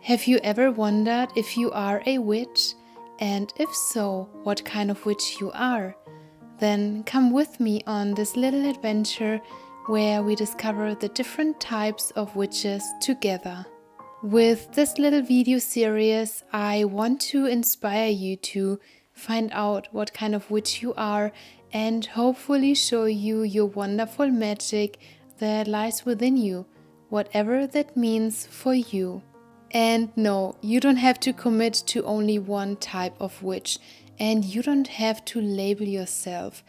Have you ever wondered if you are a witch? And if so, what kind of witch you are? Then come with me on this little adventure where we discover the different types of witches together. With this little video series, I want to inspire you to find out what kind of witch you are and hopefully show you your wonderful magic that lies within you, whatever that means for you. And no, you don't have to commit to only one type of witch, and you don't have to label yourself.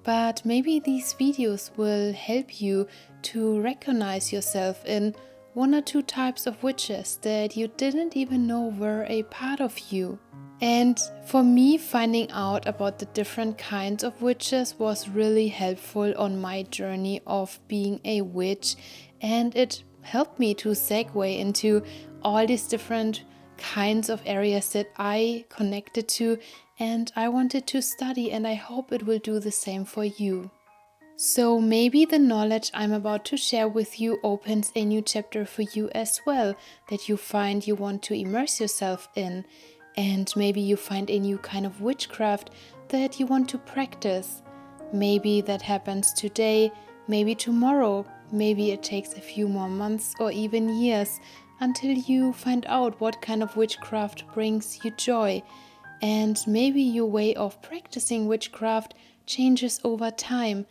But maybe these videos will help you to recognize yourself in one or two types of witches that you didn't even know were a part of you. And for me, finding out about the different kinds of witches was really helpful on my journey of being a witch, and it helped me to segue into all these different kinds of areas that I connected to and I wanted to study, and I hope it will do the same for you. So maybe the knowledge I'm about to share with you opens a new chapter for you as well, that you find you want to immerse yourself in, and maybe you find a new kind of witchcraft that you want to practice. Maybe that happens today, maybe tomorrow, maybe it takes a few more months or even years until you find out what kind of witchcraft brings you joy. And maybe your way of practicing witchcraft changes over time,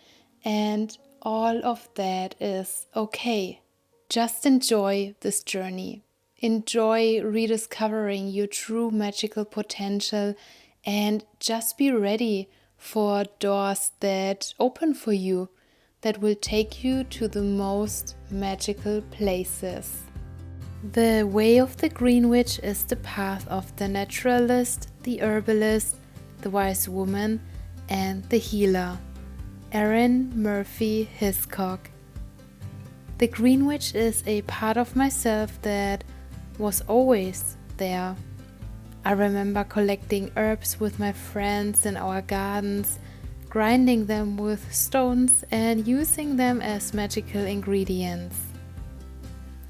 and all of that is okay. Just enjoy this journey. Enjoy rediscovering your true magical potential, and just be ready for doors that open for you, that will take you to the most magical places. The way of the Green Witch is the path of the naturalist, the herbalist, the wise woman, and the healer. Erin Murphy Hiscock. The Green Witch is a part of myself that was always there. I remember collecting herbs with my friends in our gardens, grinding them with stones and using them as magical ingredients.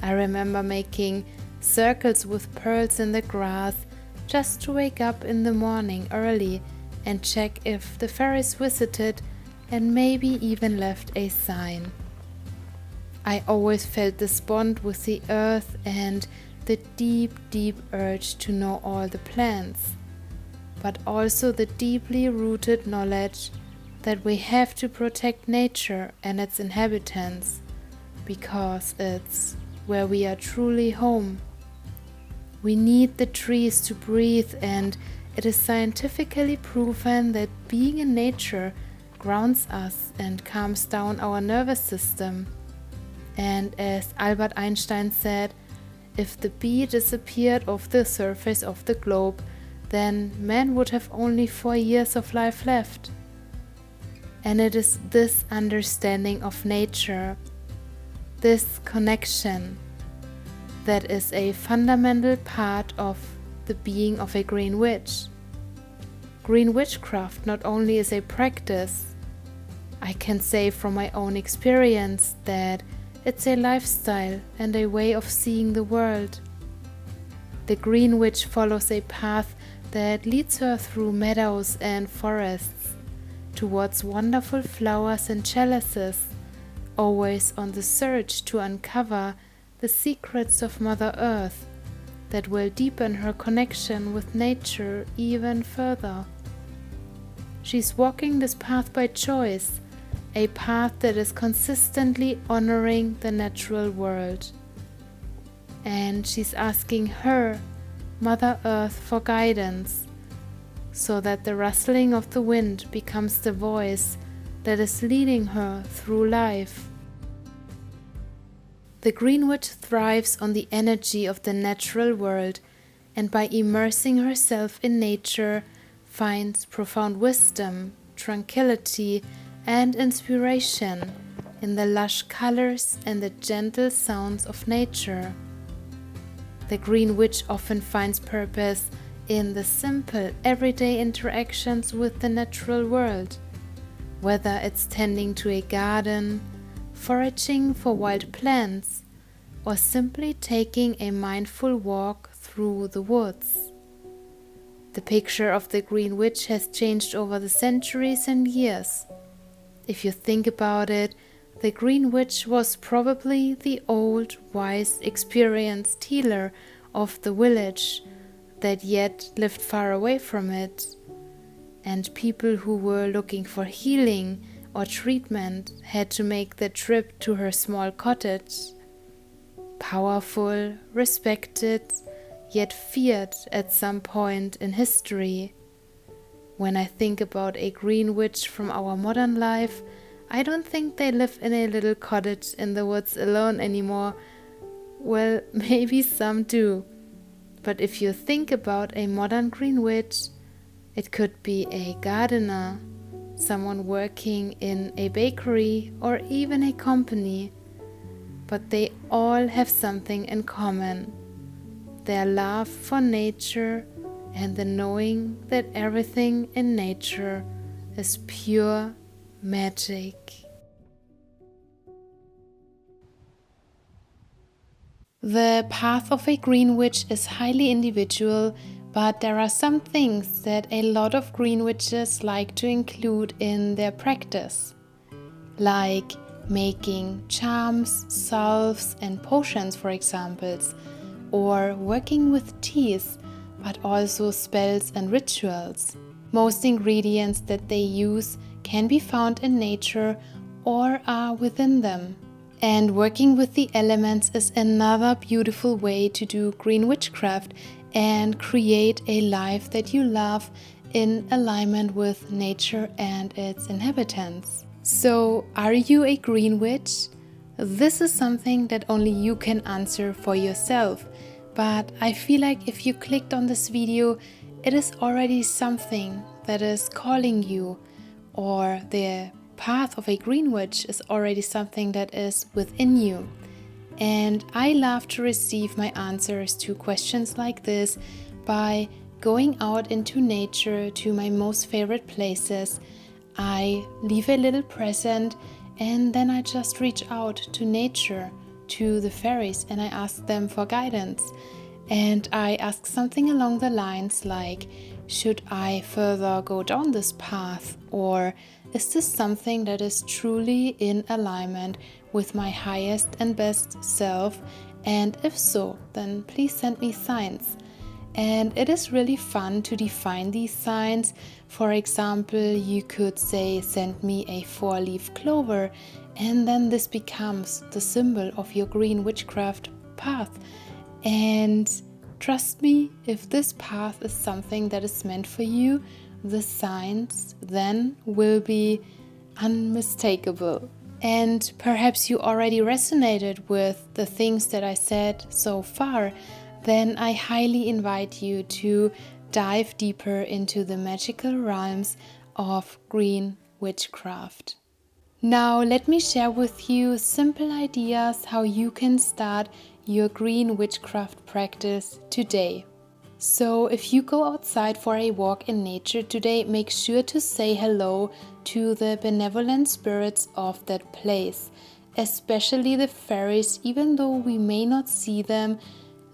I remember making circles with pearls in the grass just to wake up in the morning early and check if the fairies visited and maybe even left a sign. I always felt this bond with the earth and the deep, deep urge to know all the plants, but also the deeply rooted knowledge that we have to protect nature and its inhabitants, because it's where we are truly home. We need the trees to breathe, and it is scientifically proven that being in nature grounds us and calms down our nervous system. And as Albert Einstein said, if the bee disappeared off the surface of the globe, then man would have only 4 years of life left. And it is this understanding of nature, this connection, that is a fundamental part of the being of a Green Witch. Green Witchcraft not only is a practice, I can say from my own experience that it's a lifestyle and a way of seeing the world. The Green Witch follows a path that leads her through meadows and forests, towards wonderful flowers and chalices, always on the search to uncover the secrets of Mother Earth that will deepen her connection with nature even further. She's walking this path by choice, a path that is consistently honoring the natural world. And she's asking her, Mother Earth, for guidance, so that the rustling of the wind becomes the voice that is leading her through life. The Green Witch thrives on the energy of the natural world, and by immersing herself in nature, finds profound wisdom, tranquility, and inspiration in the lush colors and the gentle sounds of nature. The Green Witch often finds purpose in the simple, everyday interactions with the natural world, whether it's tending to a garden, foraging for wild plants, or simply taking a mindful walk through the woods. The picture of the Green Witch has changed over the centuries and years. If you think about it, the Green Witch was probably the old, wise, experienced healer of the village that yet lived far away from it. And people who were looking for healing or treatment had to make the trip to her small cottage. Powerful, respected, yet feared at some point in history. When I think about a Green Witch from our modern life, I don't think they live in a little cottage in the woods alone anymore. Well, maybe some do. But if you think about a modern Green Witch, it could be a gardener, someone working in a bakery or even a company. But they all have something in common: their love for nature and the knowing that everything in nature is pure magic. The path of a Green Witch is highly individual, but there are some things that a lot of Green Witches like to include in their practice, like making charms, salves and potions, for example, or working with teas, but also spells and rituals. Most ingredients that they use can be found in nature or are within them. And working with the elements is another beautiful way to do Green Witchcraft and create a life that you love in alignment with nature and its inhabitants. So, are you a Green Witch? This is something that only you can answer for yourself. But I feel like if you clicked on this video, it is already something that is calling you, or the path of a Green Witch is already something that is within you. And I love to receive my answers to questions like this by going out into nature to my most favorite places. I leave a little present and then I just reach out to nature, to the fairies, and I ask them for guidance. And I ask something along the lines like, should I further go down this path, or is this something that is truly in alignment with my highest and best self? And if so, then please send me signs. And it is really fun to define these signs. For example, you could say, send me a 4-leaf clover, and then this becomes the symbol of your Green Witchcraft path. And trust me, if this path is something that is meant for you, the signs then will be unmistakable. And perhaps you already resonated with the things that I said so far. Then I highly invite you to dive deeper into the magical realms of Green Witchcraft. Now let me share with you simple ideas how you can start your Green Witchcraft practice today. So if you go outside for a walk in nature today, make sure to say hello to the benevolent spirits of that place, especially the fairies. Even though we may not see them,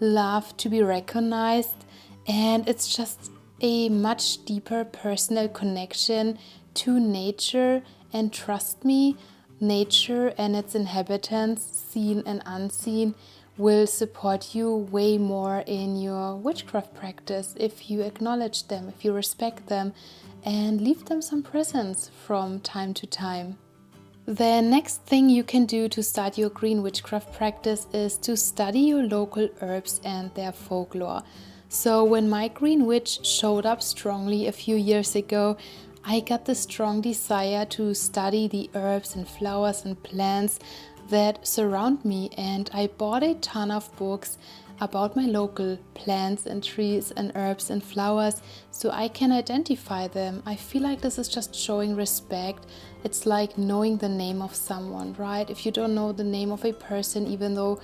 love to be recognized, and it's just a much deeper personal connection to nature. And trust me, nature and its inhabitants, seen and unseen, will support you way more in your witchcraft practice if you acknowledge them, if you respect them, and leave them some presents from time to time. The next thing you can do to start your Green Witchcraft practice is to study your local herbs and their folklore. So when my Green Witch showed up strongly a few years ago, I got the strong desire to study the herbs and flowers and plants that surround me, and I bought a ton of books about my local plants and trees and herbs and flowers so I can identify them. I feel like this is just showing respect. It's like knowing the name of someone, right? If you don't know the name of a person, even though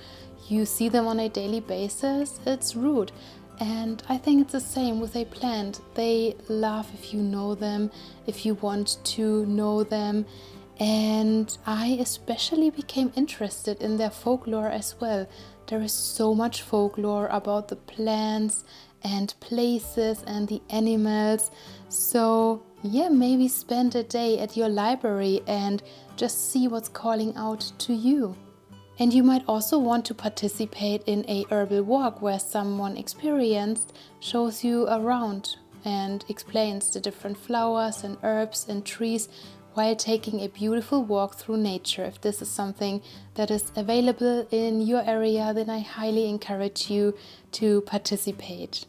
you see them on a daily basis, it's rude. And I think it's the same with a plant. They love if you know them, if you want to know them. And I especially became interested in their folklore as well, there is so much folklore about the plants and places and the animals. So yeah, maybe spend a day at your library and just see what's calling out to you. And you might also want to participate in a herbal walk where someone experienced shows you around and explains the different flowers and herbs and trees while taking a beautiful walk through nature. If this is something that is available in your area, then I highly encourage you to participate.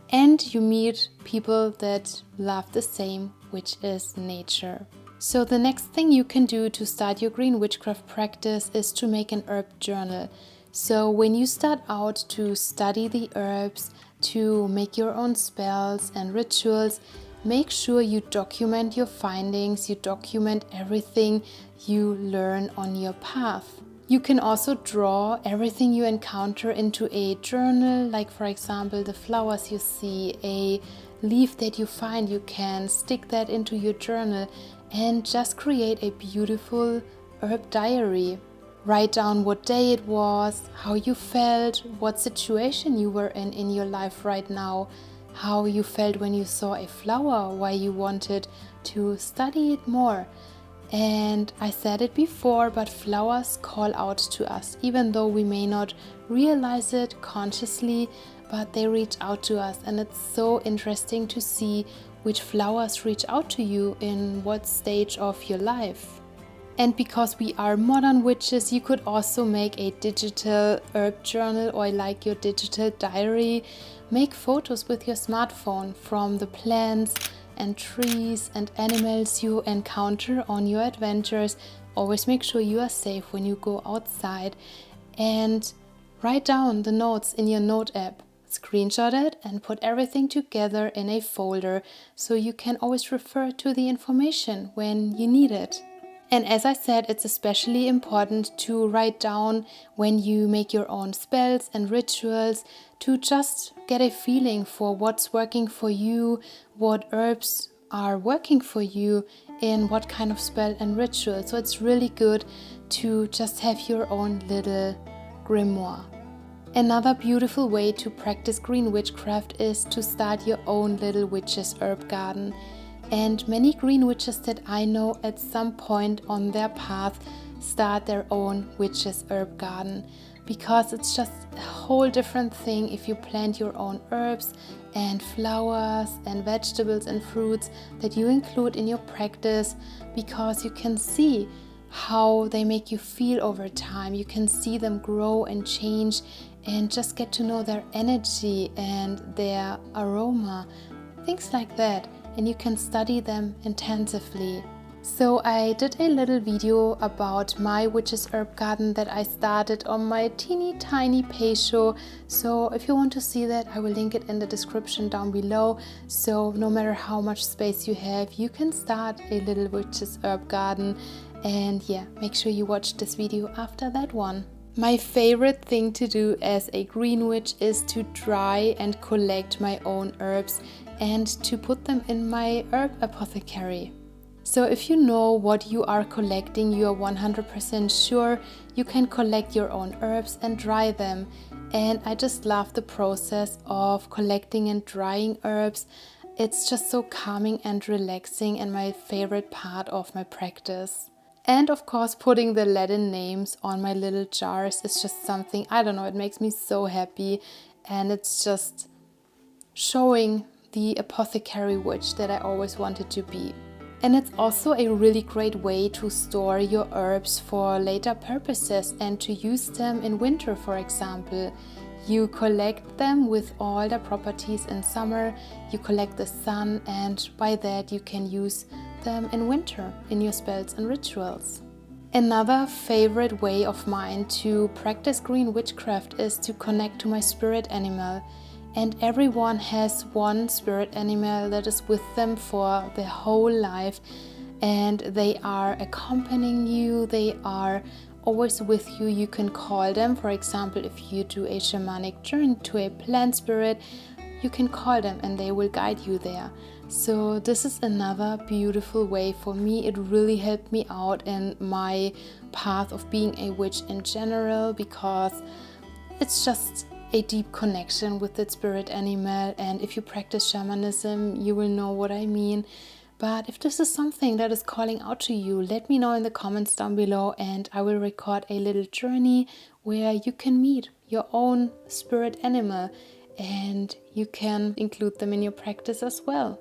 And you meet people that love the same, which is nature. So the next thing you can do to start your green witchcraft practice is to make an herb journal. So when you start out to study the herbs, to make your own spells and rituals, make sure you document your findings, you document everything you learn on your path. You can also draw everything you encounter into a journal, like for example the flowers you see, a leaf that you find, you can stick that into your journal and just create a beautiful herb diary. Write down what day it was, how you felt, what situation you were in your life right now, how you felt when you saw a flower, why you wanted to study it more. And I said it before, but flowers call out to us, even though we may not realize it consciously, but they reach out to us. And it's so interesting to see which flowers reach out to you in what stage of your life. And because we are modern witches, you could also make a digital herb journal or like your digital diary. Make photos with your smartphone from the plants and trees and animals you encounter on your adventures. Always make sure you are safe when you go outside, and write down the notes in your note app. Screenshot it and put everything together in a folder so you can always refer to the information when you need it. And as I said, it's especially important to write down when you make your own spells and rituals, to just get a feeling for what's working for you, what herbs are working for you in what kind of spell and ritual. So it's really good to just have your own little grimoire. Another beautiful way to practice green witchcraft is to start your own little witch's herb garden. And many green witches that I know at some point on their path start their own witch's herb garden, because it's just a whole different thing if you plant your own herbs and flowers and vegetables and fruits that you include in your practice, because you can see how they make you feel over time. You can see them grow and change and just get to know their energy and their aroma, things like that. And you can study them intensively. So I did a little video about my witch's herb garden that I started on my teeny tiny page show. So if you want to see that, I will link it in the description down below. So no matter how much space you have, you can start a little witch's herb garden. And yeah, make sure you watch this video after that one. My favorite thing to do as a green witch is to dry and collect my own herbs and to put them in my herb apothecary. So if you know what you are collecting, you are 100% sure you can collect your own herbs and dry them. And I just love the process of collecting and drying herbs. It's just so calming and relaxing, and my favorite part of my practice. And of course, putting the Latin names on my little jars is just something, I don't know, it makes me so happy. And it's just showing the apothecary witch that I always wanted to be. And it's also a really great way to store your herbs for later purposes and to use them in winter, for example. You collect them with all the properties in summer, you collect the sun, and by that you can use them in winter in your spells and rituals. Another favorite way of mine to practice green witchcraft is to connect to my spirit animal. And everyone has one spirit animal that is with them for their whole life, and they are accompanying you, they are always with you. You can call them, for example, if you do a shamanic journey, to a plant spirit, you can call them and they will guide you there. So this is another beautiful way for me. It really helped me out in my path of being a witch in general, because it's just a deep connection with the spirit animal, and if you practice shamanism, you will know what I mean. But if this is something that is calling out to you, let me know in the comments down below, and I will record a little journey where you can meet your own spirit animal and you can include them in your practice as well.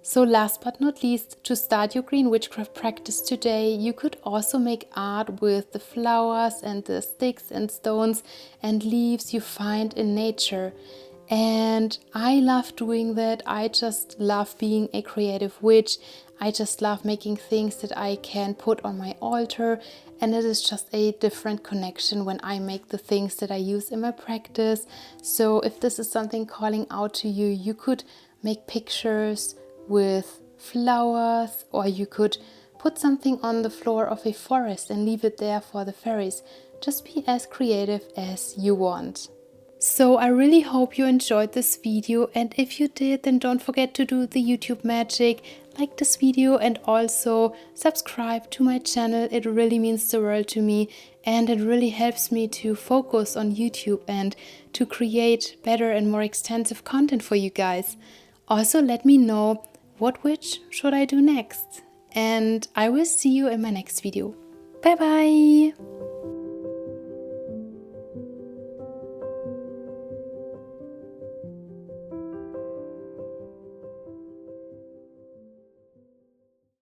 So last but not least, to start your green witchcraft practice today, you could also make art with the flowers and the sticks and stones and leaves you find in nature. And I love doing that. I just love being a creative witch. I just love making things that I can put on my altar, and it is just a different connection when I make the things that I use in my practice. So if this is something calling out to you, you could make pictures with flowers, or you could put something on the floor of a forest and leave it there for the fairies. Just be as creative as you want. So I really hope you enjoyed this video, and if you did, then don't forget to do the YouTube magic, like this video, and also subscribe to my channel. It really means the world to me, and it really helps me to focus on YouTube and to create better and more extensive content for you guys. Also, let me know, what witch should I do next? And I will see you in my next video. Bye bye!